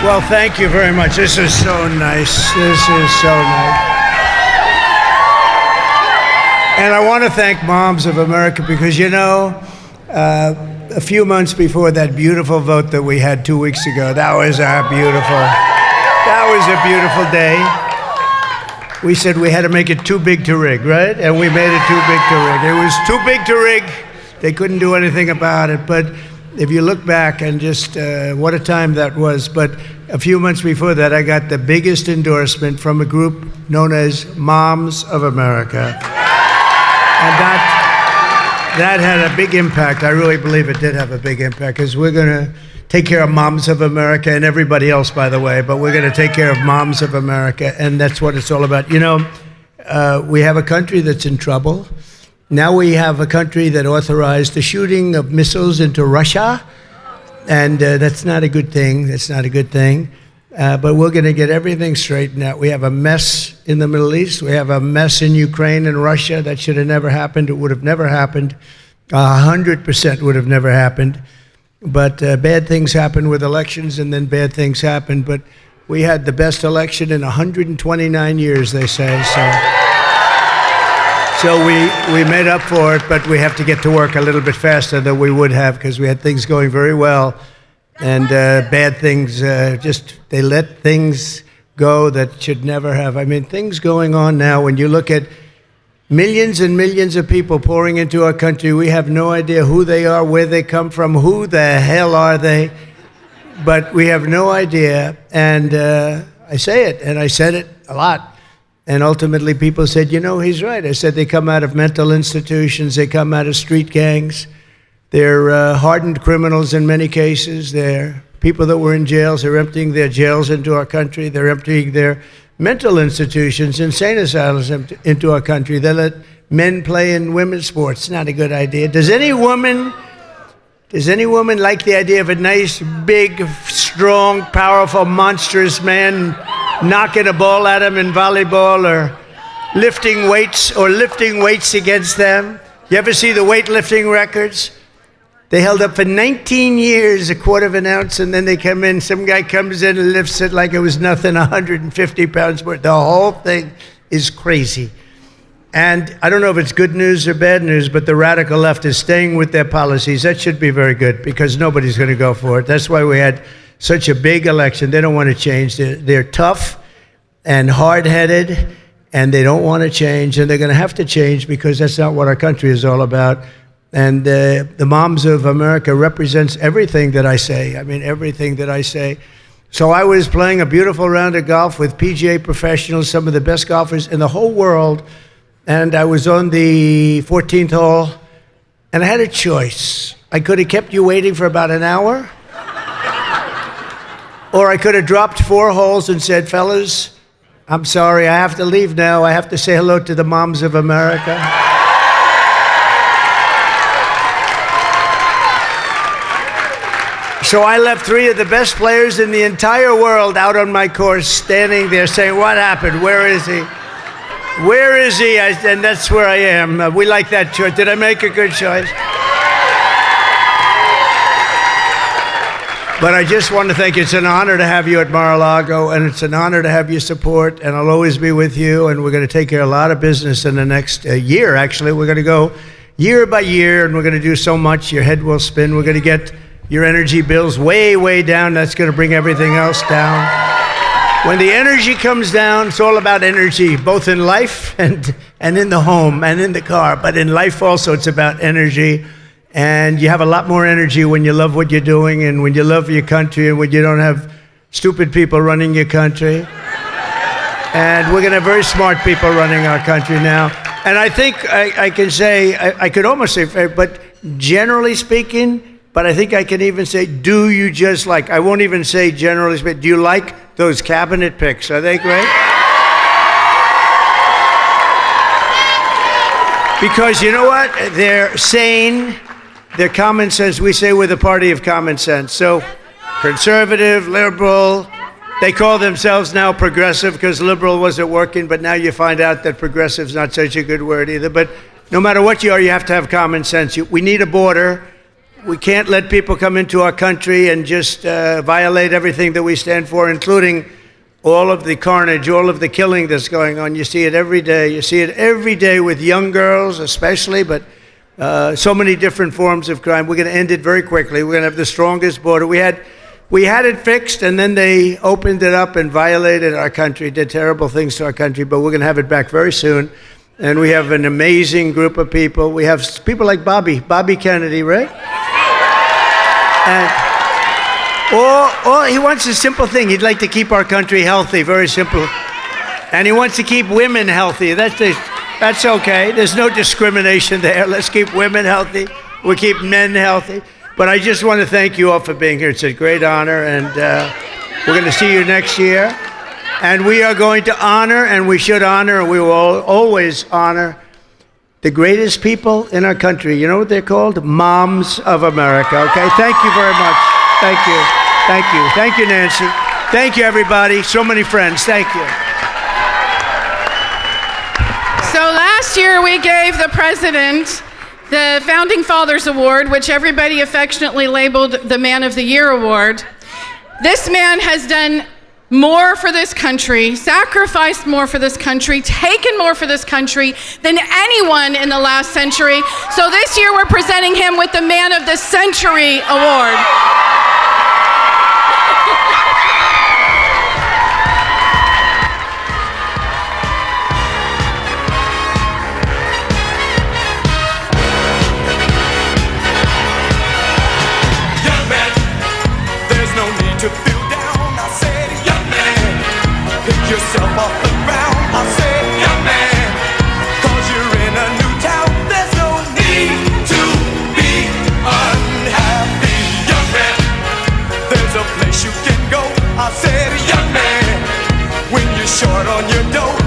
Well, thank you very much. This is so nice. This is so nice. And I want to thank Moms of America because, a few months before that beautiful vote that we had 2 weeks ago, that was a beautiful day. We said we had to make it too big to rig, right? And we made it too big to rig. It was too big to rig. They couldn't do anything about it. But if you look back and just what a time that was. But a few months before that, I got the biggest endorsement from a group known as Moms of America. And that had a big impact. I really believe it did have a big impact because we're going to take care of Moms of America and everybody else, by the way, but we're going to take care of Moms of America, and that's what it's all about. We have a country that's in trouble. Now we have a country that authorized the shooting of missiles into Russia, and that's not a good thing. That's not a good thing. But we're going to get everything straightened out. We have a mess in the Middle East. We have a mess in Ukraine and Russia. That should have never happened. It would have never happened. 100% would have never happened. But bad things happen with elections, and then bad things happen. But we had the best election in 129 years, they say. So we made up for it, but we have to get to work a little bit faster than we would have because we had things going very well. And bad things, they let things go that should never have. I mean, things going on now, when you look at millions and millions of people pouring into our country, we have no idea who they are, where they come from, who the hell are they, but we have no idea. And I say it, and I said it a lot. And ultimately people said, he's right. I said they come out of mental institutions, they come out of street gangs. They're hardened criminals in many cases. They're people that were in jails. They're emptying their jails into our country. They're emptying their mental institutions, insane asylums into our country. They let men play in women's sports. It's not a good idea. Does any woman like the idea of a nice, big, strong, powerful, monstrous man knocking a ball at them in volleyball or lifting weights against them? You ever see the weightlifting records? They held up for 19 years, a quarter of an ounce, and then they come in, some guy comes in and lifts it like it was nothing, 150 pounds more. The whole thing is crazy. And I don't know if it's good news or bad news, but the radical left is staying with their policies. That should be very good because nobody's going to go for it. That's why we had such a big election. They don't want to change. They're tough and hard-headed, and they don't want to change, and they're going to have to change because that's not what our country is all about. And the Moms of America represents everything that I say. I mean, everything that I say. So I was playing a beautiful round of golf with PGA professionals, some of the best golfers in the whole world. And I was on the 14th hole, and I had a choice. I could have kept you waiting for about an hour, or I could have dropped 4 holes and said, fellas, I'm sorry, I have to leave now. I have to say hello to the Moms of America. So I left 3 of the best players in the entire world out on my course, standing there saying, what happened? Where is he? Where is he? And that's where I am. We like that choice. Did I make a good choice? But I just want to thank you. It's an honor to have you at Mar-a-Lago, and it's an honor to have your support, and I'll always be with you, and we're going to take care of a lot of business in the next year, actually. We're going to go year by year, and we're going to do so much. Your head will spin. We're going to get your energy bills way, way down. That's going to bring everything else down. When the energy comes down, it's all about energy, both in life and in the home and in the car. But in life also, it's about energy. And you have a lot more energy when you love what you're doing and when you love your country and when you don't have stupid people running your country. And we're going to have very smart people running our country now. And I think I can say, I could almost say, but generally speaking, but I think I can even say, do you just like, I won't even say generally speaking, do you like those cabinet picks? Are they great? Because you know what? They're sane, they're common sense. We say we're the party of common sense. So conservative, liberal, they call themselves now progressive because liberal wasn't working, but now you find out that progressive's not such a good word either. But no matter what you are, you have to have common sense. We need a border. we can't let people come into our country and just violate everything that we stand for, including all of the carnage, all of the killing that's going on. You see it every day. You see it every day with young girls especially, but so many different forms of crime. We're going to end it very quickly. We're going to have the strongest border. We had it fixed, and then they opened it up and violated our country, did terrible things to our country, but we're going to have it back very soon. And we have an amazing group of people. We have people like Bobby Kennedy, right? And he wants a simple thing. He'd like to keep our country healthy, very simple. And he wants to keep women healthy. That's okay. There's no discrimination there. Let's keep women healthy. We keep men healthy. But I just want to thank you all for being here. It's a great honor, and we're going to see you next year. And we are going to honor, and we should honor, and we will always honor the greatest people in our country. You know what they're called? Moms of America, okay? Thank you very much. Thank you. Thank you. Thank you, Nancy. Thank you, everybody. So many friends. Thank you. So last year we gave the president the Founding Fathers Award, which everybody affectionately labeled the Man of the Year Award. This man has done more for this country, sacrificed more for this country, taken more for this country than anyone in the last century. So this year we're presenting him with the Man of the Century Award. Young man, there's no need to feel down. I said, young man, pick yourself off the ground. I said, young man, 'cause you're in a new town. There's no need to be unhappy. Young man, there's a place you can go. I said, young man, when you're short on your dough.